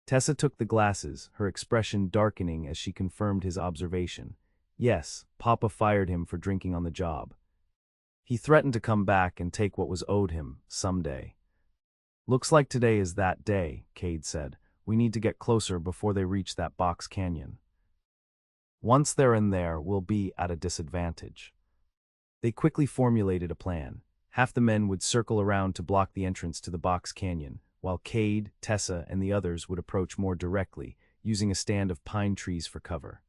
Speaker 1: Tessa took the glasses, her expression darkening as she confirmed his observation. "Yes, Papa fired him for drinking on the job. He threatened to come back and take what was owed him, someday." "Looks like today is that day," Kade said. "We need to get closer before they reach that box canyon. Once they're in there, we'll be at a disadvantage." They quickly formulated a plan. Half the men would circle around to block the entrance to the box canyon, while Kade, Tessa, and the others would approach more directly, using a stand of pine trees for cover.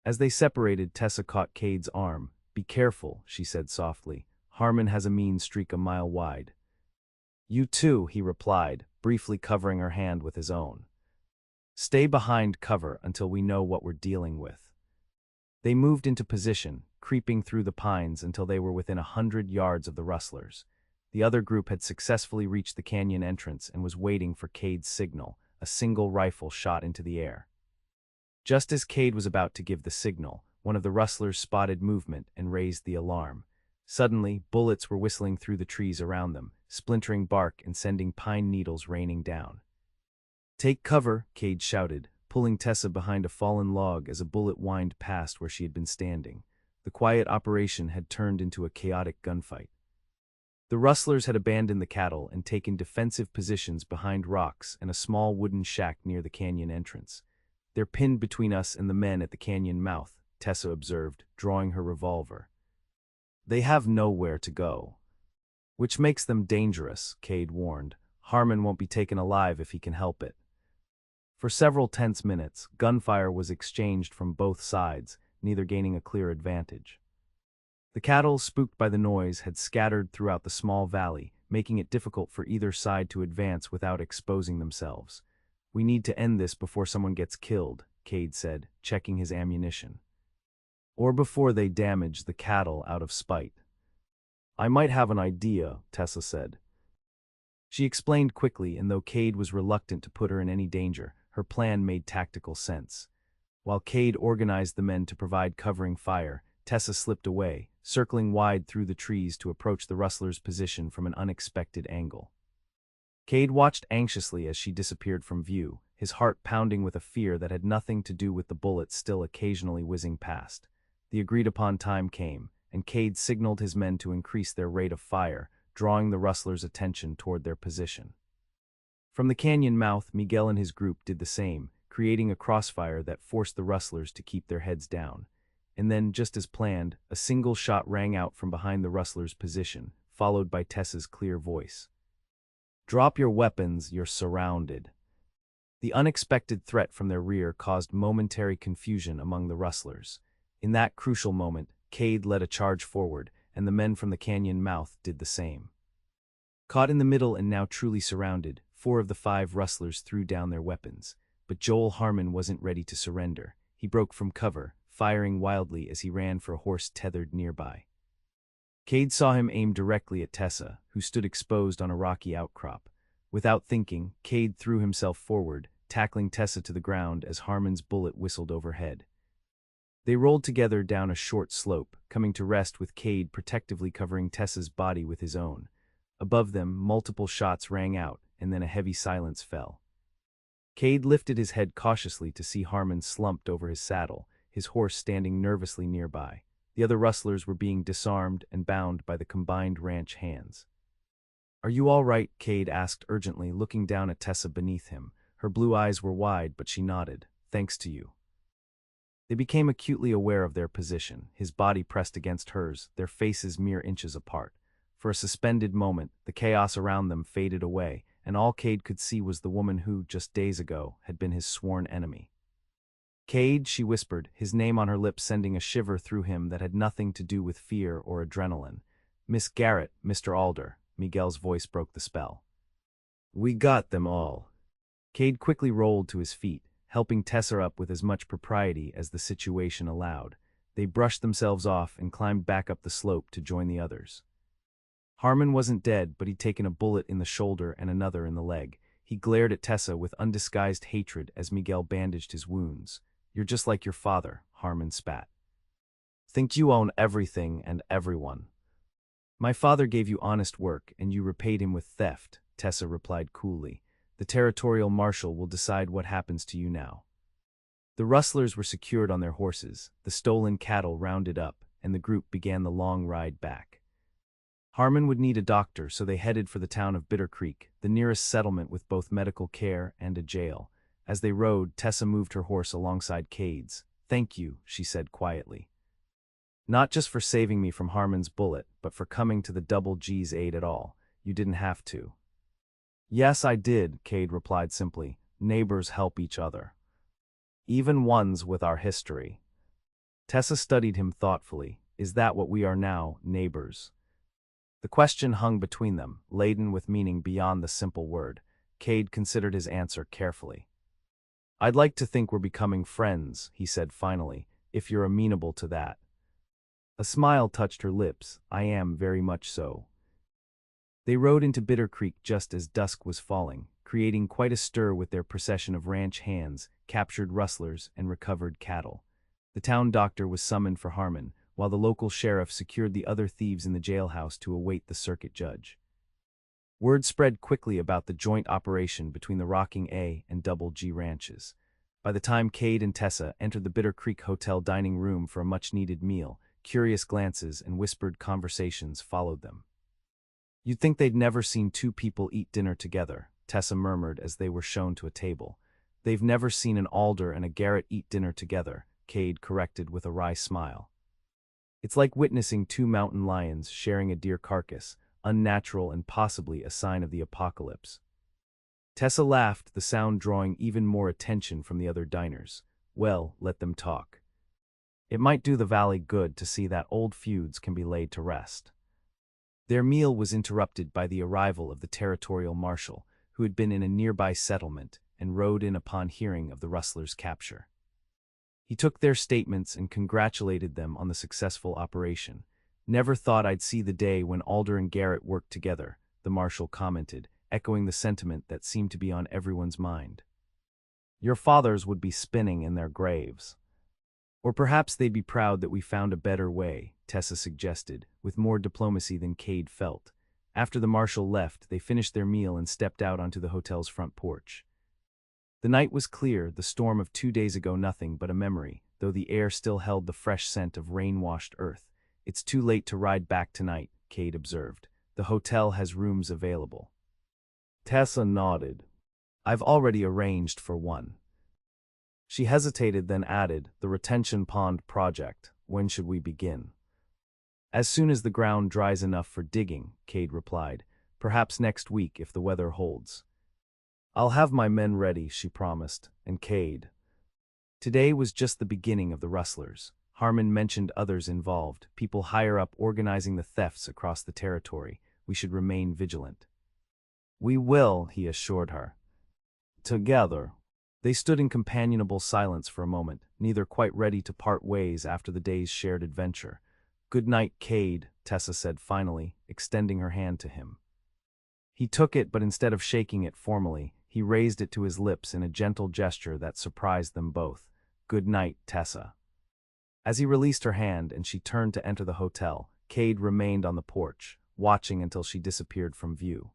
Speaker 1: As they separated, Tessa caught Kade's arm. "Be careful," she said softly. "Harmon has a mean streak a mile wide." "You too," he replied, briefly covering her hand with his own. "Stay behind cover until we know what we're dealing with." They moved into position, creeping through the pines until they were within 100 yards of the rustlers. The other group had successfully reached the canyon entrance and was waiting for Kade's signal, a single rifle shot into the air. Just as Kade was about to give the signal, one of the rustlers spotted movement and raised the alarm. Suddenly, bullets were whistling through the trees around them, splintering bark and sending pine needles raining down. "Take cover," Kade shouted, pulling Tessa behind a fallen log as a bullet whined past where she had been standing. The quiet operation had turned into a chaotic gunfight. The rustlers had abandoned the cattle and taken defensive positions behind rocks and a small wooden shack near the canyon entrance. "They're pinned between us and the men at the canyon mouth," Tessa observed, drawing her revolver. "They have nowhere to go." "Which makes them dangerous," Kade warned. "Harmon won't be taken alive if he can help it." For several tense minutes, gunfire was exchanged from both sides, neither gaining a clear advantage. The cattle, spooked by the noise, had scattered throughout the small valley, making it difficult for either side to advance without exposing themselves. "We need to end this before someone gets killed," Kade said, checking his ammunition. "Or before they damage the cattle out of spite." I might have an idea, Tessa said. She explained quickly, and though Kade was reluctant to put her in any danger, her plan made tactical sense. While Kade organized the men to provide covering fire, Tessa slipped away, circling wide through the trees to approach the rustlers' position from an unexpected angle. Kade watched anxiously as she disappeared from view, his heart pounding with a fear that had nothing to do with the bullets still occasionally whizzing past. The agreed-upon time came, and Kade signaled his men to increase their rate of fire, drawing the rustlers' attention toward their position. From the canyon mouth, Miguel and his group did the same, creating a crossfire that forced the rustlers to keep their heads down. And then, just as planned, a single shot rang out from behind the rustlers' position, followed by Tessa's clear voice. "Drop your weapons, you're surrounded." The unexpected threat from their rear caused momentary confusion among the rustlers. In that crucial moment, Kade led a charge forward, and the men from the canyon mouth did the same. Caught in the middle and now truly surrounded, 4 of the 5 rustlers threw down their weapons. But Joel Harmon wasn't ready to surrender. He broke from cover, firing wildly as he ran for a horse tethered nearby. Kade saw him aim directly at Tessa, who stood exposed on a rocky outcrop. Without thinking, Kade threw himself forward, tackling Tessa to the ground as Harmon's bullet whistled overhead. They rolled together down a short slope, coming to rest with Kade protectively covering Tessa's body with his own. Above them, multiple shots rang out, and then a heavy silence fell. Kade lifted his head cautiously to see Harmon slumped over his saddle, his horse standing nervously nearby. The other rustlers were being disarmed and bound by the combined ranch hands. "Are you all right?" Kade asked urgently, looking down at Tessa beneath him. Her blue eyes were wide, but she nodded. "Thanks to you." They became acutely aware of their position, his body pressed against hers, their faces mere inches apart. For a suspended moment, the chaos around them faded away, and all Kade could see was the woman who, just days ago, had been his sworn enemy. "Kade," she whispered, his name on her lips sending a shiver through him that had nothing to do with fear or adrenaline. "Miss Garrett, Mr. Alder," Miguel's voice broke the spell. "We got them all." Kade quickly rolled to his feet, helping Tessa up with as much propriety as the situation allowed. They brushed themselves off and climbed back up the slope to join the others. Harmon wasn't dead, but he'd taken a bullet in the shoulder and another in the leg. He glared at Tessa with undisguised hatred as Miguel bandaged his wounds. "You're just like your father," Harmon spat. "Think you own everything and everyone." "My father gave you honest work, and you repaid him with theft," Tessa replied coolly. "The territorial marshal will decide what happens to you now." The rustlers were secured on their horses, the stolen cattle rounded up, and the group began the long ride back. Harmon would need a doctor, so they headed for the town of Bitter Creek, the nearest settlement with both medical care and a jail. As they rode, Tessa moved her horse alongside Kade's. "Thank you," she said quietly. "Not just for saving me from Harmon's bullet, but for coming to the Double G's aid at all. You didn't have to." "Yes, I did," Kade replied simply. "Neighbors help each other. Even ones with our history." Tessa studied him thoughtfully. "Is that what we are now, neighbors?" The question hung between them, laden with meaning beyond the simple word. Kade considered his answer carefully. "I'd like to think we're becoming friends," he said finally, "if you're amenable to that." A smile touched her lips. "I am very much so." They rode into Bitter Creek just as dusk was falling, creating quite a stir with their procession of ranch hands, captured rustlers, and recovered cattle. The town doctor was summoned for Harmon, while the local sheriff secured the other thieves in the jailhouse to await the circuit judge. Word spread quickly about the joint operation between the Rocking A and Double G ranches. By the time Kade and Tessa entered the Bitter Creek Hotel dining room for a much-needed meal, curious glances and whispered conversations followed them. "You'd think they'd never seen 2 people eat dinner together," Tessa murmured as they were shown to a table. "They've never seen an Alder and a Garrett eat dinner together," Kade corrected with a wry smile. "It's like witnessing 2 mountain lions sharing a deer carcass, unnatural and possibly a sign of the apocalypse." Tessa laughed, the sound drawing even more attention from the other diners. "Well, let them talk. It might do the valley good to see that old feuds can be laid to rest." Their meal was interrupted by the arrival of the territorial marshal, who had been in a nearby settlement and rode in upon hearing of the rustlers' capture. He took their statements and congratulated them on the successful operation. Never thought I'd see the day when Alder and Garrett worked together, the marshal commented, echoing the sentiment that seemed to be on everyone's mind. Your fathers would be spinning in their graves. Or perhaps they'd be proud that we found a better way, Tessa suggested, with more diplomacy than Kade felt. After the marshal left, they finished their meal and stepped out onto the hotel's front porch. The night was clear, the storm of 2 days ago nothing but a memory, though the air still held the fresh scent of rain-washed earth. It's too late to ride back tonight, Kade observed. The hotel has rooms available. Tessa nodded. I've already arranged for one. She hesitated, then added, the retention pond project. When should we begin? As soon as the ground dries enough for digging, Kade replied. Perhaps next week if the weather holds. I'll have my men ready, she promised, and Kade. Today was just the beginning of the rustlers. Harmon mentioned others involved, people higher up organizing the thefts across the territory. We should remain vigilant. We will, he assured her. Together. They stood in companionable silence for a moment, neither quite ready to part ways after the day's shared adventure. Good night, Kade, Tessa said finally, extending her hand to him. He took it, but instead of shaking it formally, he raised it to his lips in a gentle gesture that surprised them both. Good night, Tessa. As he released her hand and she turned to enter the hotel, Kade remained on the porch, watching until she disappeared from view.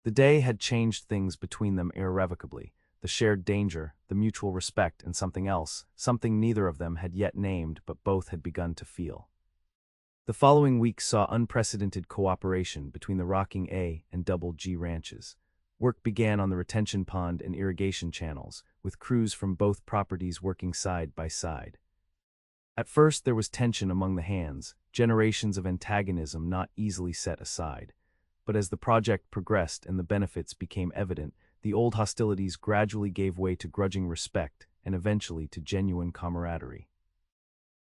Speaker 1: The day had changed things between them irrevocably. The shared danger, the mutual respect, and something else, something neither of them had yet named but both had begun to feel. The following week saw unprecedented cooperation between the Rocking A and Double G ranches. Work began on the retention pond and irrigation channels, with crews from both properties working side by side. At first there was tension among the hands, generations of antagonism not easily set aside. But as the project progressed and the benefits became evident, the old hostilities gradually gave way to grudging respect and eventually to genuine camaraderie.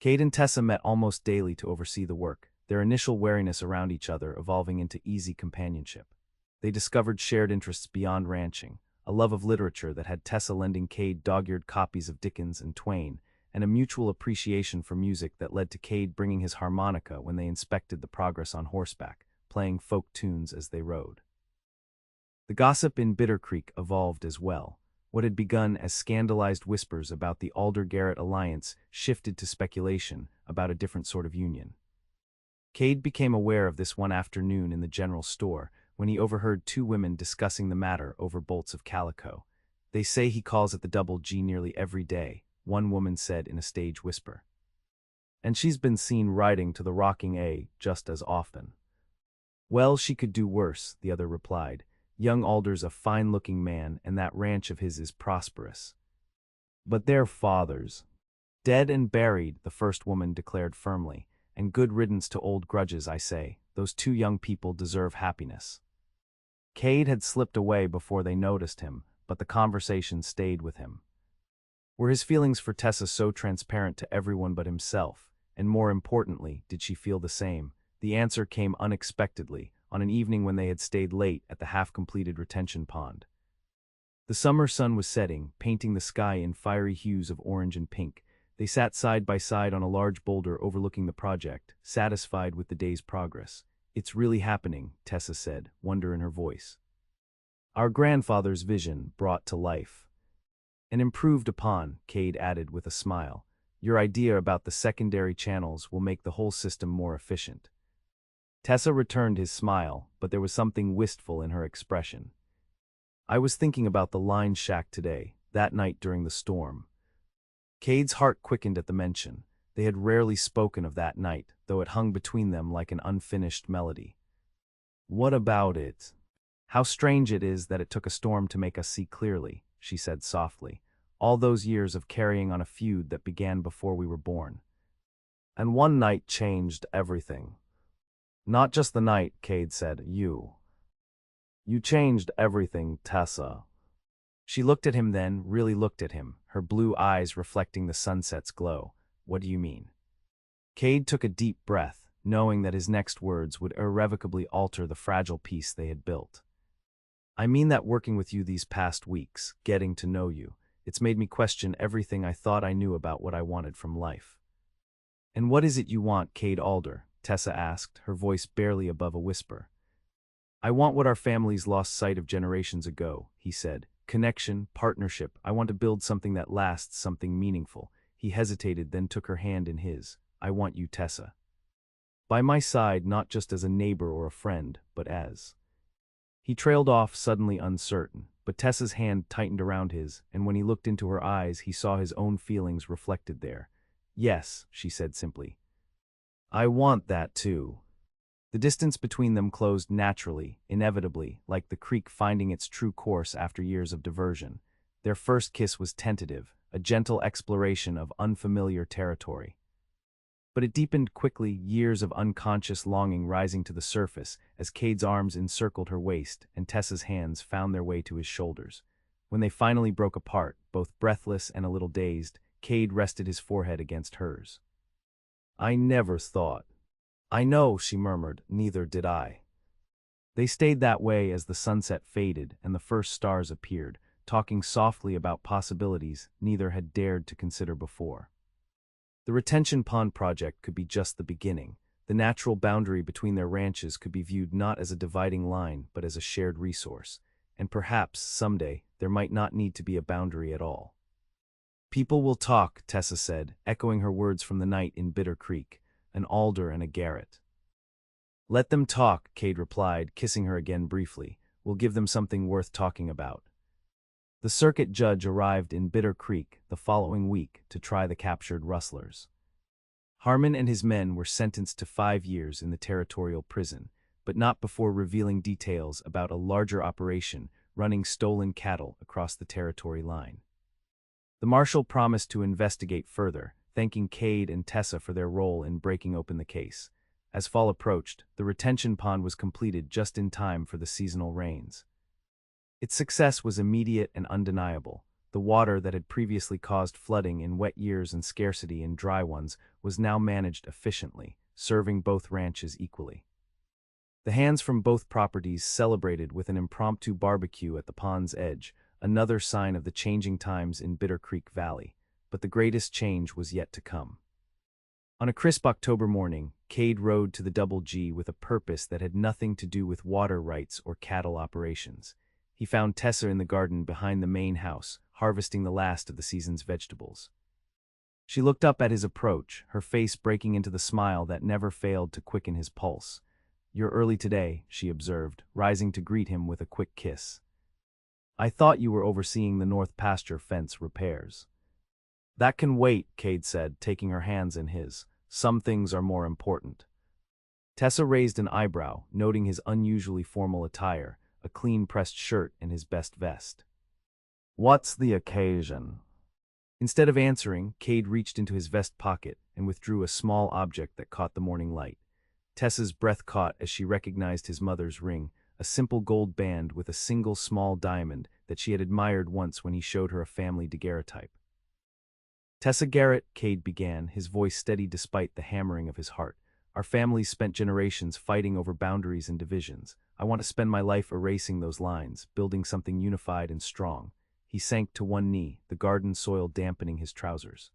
Speaker 1: Kade and Tessa met almost daily to oversee the work, their initial wariness around each other evolving into easy companionship. They discovered shared interests beyond ranching, a love of literature that had Tessa lending Kade dog-eared copies of Dickens and Twain, and a mutual appreciation for music that led to Kade bringing his harmonica when they inspected the progress on horseback, playing folk tunes as they rode. The gossip in Bitter Creek evolved as well. What had begun as scandalized whispers about the Alder-Garrett alliance shifted to speculation about a different sort of union. Kade became aware of this one afternoon in the general store when he overheard two women discussing the matter over bolts of calico. They say he calls at the Double G nearly every day, one woman said in a stage whisper. And she's been seen riding to the Rocking A just as often. Well, she could do worse, the other replied. Young Alder's a fine-looking man, and that ranch of his is prosperous. But their fathers. Dead and buried, the first woman declared firmly, and good riddance to old grudges, I say. Those two young people deserve happiness. Kade had slipped away before they noticed him, but the conversation stayed with him. Were his feelings for Tessa so transparent to everyone but himself? And more importantly, did she feel the same? The answer came unexpectedly, on an evening when they had stayed late at the half-completed retention pond. The summer sun was setting, painting the sky in fiery hues of orange and pink. They sat side by side on a large boulder overlooking the project, satisfied with the day's progress. It's really happening, Tessa said, wonder in her voice. Our grandfather's vision brought to life. And improved upon, Kade added with a smile. Your idea about the secondary channels will make the whole system more efficient. Tessa returned his smile, but there was something wistful in her expression. I was thinking about the line shack today, that night during the storm. Kade's heart quickened at the mention. They had rarely spoken of that night, though it hung between them like an unfinished melody. What about it? How strange it is that it took a storm to make us see clearly, she said softly. All those years of carrying on a feud that began before we were born. And one night changed everything. Not just the night, Kade said. You changed everything, Tessa. She looked at him then, really looked at him, her blue eyes reflecting the sunset's glow. What do you mean? Kade took a deep breath, knowing that his next words would irrevocably alter the fragile peace they had built. I mean that working with you these past weeks, getting to know you, it's made me question everything I thought I knew about what I wanted from life. And what is it you want, Kade Alder? Tessa asked, her voice barely above a whisper. I want what our families lost sight of generations ago, he said. Connection, partnership. I want to build something that lasts, something meaningful. He hesitated, then took her hand in his. I want you, Tessa. By my side, not just as a neighbor or a friend, but as. He trailed off, suddenly uncertain, but Tessa's hand tightened around his, and when he looked into her eyes, he saw his own feelings reflected there. Yes, she said simply. I want that too. The distance between them closed naturally, inevitably, like the creek finding its true course after years of diversion. Their first kiss was tentative, a gentle exploration of unfamiliar territory. But it deepened quickly, years of unconscious longing rising to the surface as Kade's arms encircled her waist and Tessa's hands found their way to his shoulders. When they finally broke apart, both breathless and a little dazed, Kade rested his forehead against hers. I never thought. I know, she murmured, neither did I. They stayed that way as the sunset faded and the first stars appeared, talking softly about possibilities neither had dared to consider before. The retention pond project could be just the beginning. The natural boundary between their ranches could be viewed not as a dividing line but as a shared resource, and perhaps, someday, there might not need to be a boundary at all. People will talk, Tessa said, echoing her words from the night in Bitter Creek, an Alder and a Garrett. Let them talk, Kade replied, kissing her again briefly. We'll give them something worth talking about. The circuit judge arrived in Bitter Creek the following week to try the captured rustlers. Harmon and his men were sentenced to 5 years in the territorial prison, but not before revealing details about a larger operation running stolen cattle across the territory line. The marshal promised to investigate further, thanking Kade and Tessa for their role in breaking open the case. As fall approached, the retention pond was completed just in time for the seasonal rains. Its success was immediate and undeniable. The water that had previously caused flooding in wet years and scarcity in dry ones was now managed efficiently, serving both ranches equally. The hands from both properties celebrated with an impromptu barbecue at the pond's edge, another sign of the changing times in Bitter Creek Valley, but the greatest change was yet to come. On a crisp October morning, Kade rode to the Double G with a purpose that had nothing to do with water rights or cattle operations. He found Tessa in the garden behind the main house, harvesting the last of the season's vegetables. She looked up at his approach, her face breaking into the smile that never failed to quicken his pulse. You're early today, she observed, rising to greet him with a quick kiss. I thought you were overseeing the north pasture fence repairs. That can wait, Kade said, taking her hands in his. Some things are more important. Tessa raised an eyebrow, noting his unusually formal attire, a clean-pressed shirt and his best vest. What's the occasion? Instead of answering, Kade reached into his vest pocket and withdrew a small object that caught the morning light. Tessa's breath caught as she recognized his mother's ring, a simple gold band with a single small diamond that she had admired once when he showed her a family daguerreotype. Tessa Garrett, Kade began, his voice steady despite the hammering of his heart. Our families spent generations fighting over boundaries and divisions. I want to spend my life erasing those lines, building something unified and strong. He sank to one knee, the garden soil dampening his trousers.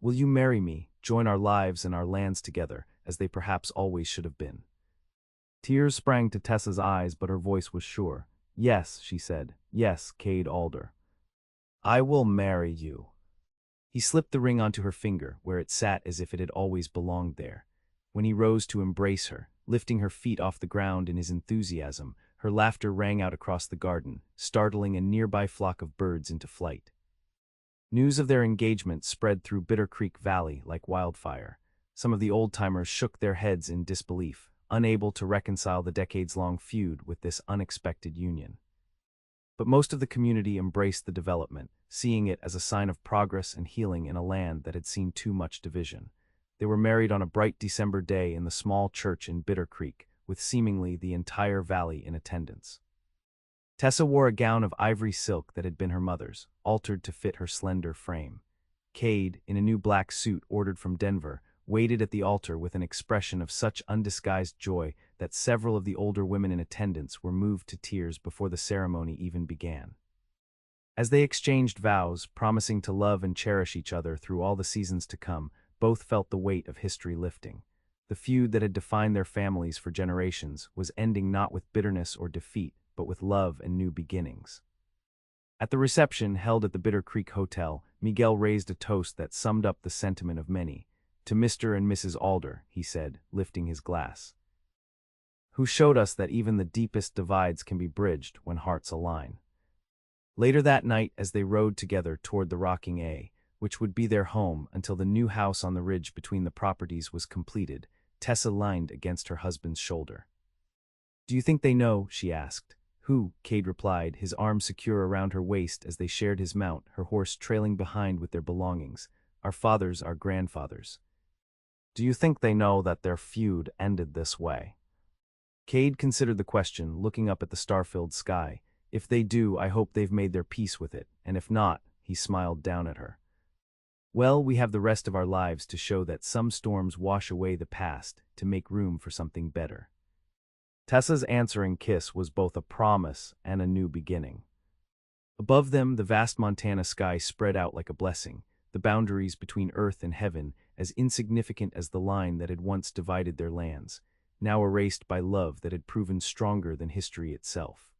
Speaker 1: Will you marry me, join our lives and our lands together, as they perhaps always should have been? Tears sprang to Tessa's eyes, but her voice was sure. Yes, she said. Yes, Kade Alder. I will marry you. He slipped the ring onto her finger, where it sat as if it had always belonged there. When he rose to embrace her, lifting her feet off the ground in his enthusiasm, her laughter rang out across the garden, startling a nearby flock of birds into flight. News of their engagement spread through Bitter Creek Valley like wildfire. Some of the old-timers shook their heads in disbelief, unable to reconcile the decades-long feud with this unexpected union. But most of the community embraced the development, seeing it as a sign of progress and healing in a land that had seen too much division. They were married on a bright December day in the small church in Bitter Creek, with seemingly the entire valley in attendance. Tessa wore a gown of ivory silk that had been her mother's, altered to fit her slender frame. Kade, in a new black suit ordered from Denver, waited at the altar with an expression of such undisguised joy that several of the older women in attendance were moved to tears before the ceremony even began. As they exchanged vows, promising to love and cherish each other through all the seasons to come, both felt the weight of history lifting. The feud that had defined their families for generations was ending not with bitterness or defeat, but with love and new beginnings. At the reception held at the Bitter Creek Hotel, Miguel raised a toast that summed up the sentiment of many. To Mr. and Mrs. Alder, he said, lifting his glass, who showed us that even the deepest divides can be bridged when hearts align. Later that night, as they rode together toward the rocking A, which would be their home until the new house on the ridge between the properties was completed, Tessa leaned against her husband's shoulder. "Do you think they know?" she asked. "Who?" Kade replied, his arm secure around her waist as they shared his mount, her horse trailing behind with their belongings. "Our fathers, our grandfathers." "Do you think they know that their feud ended this way?" Kade considered the question, looking up at the star-filled sky. "If they do, I hope they've made their peace with it, and if not," he smiled down at her. "Well, we have the rest of our lives to show that some storms wash away the past to make room for something better." Tessa's answering kiss was both a promise and a new beginning. Above them, the vast Montana sky spread out like a blessing, the boundaries between earth and heaven as insignificant as the line that had once divided their lands, now erased by love that had proven stronger than history itself.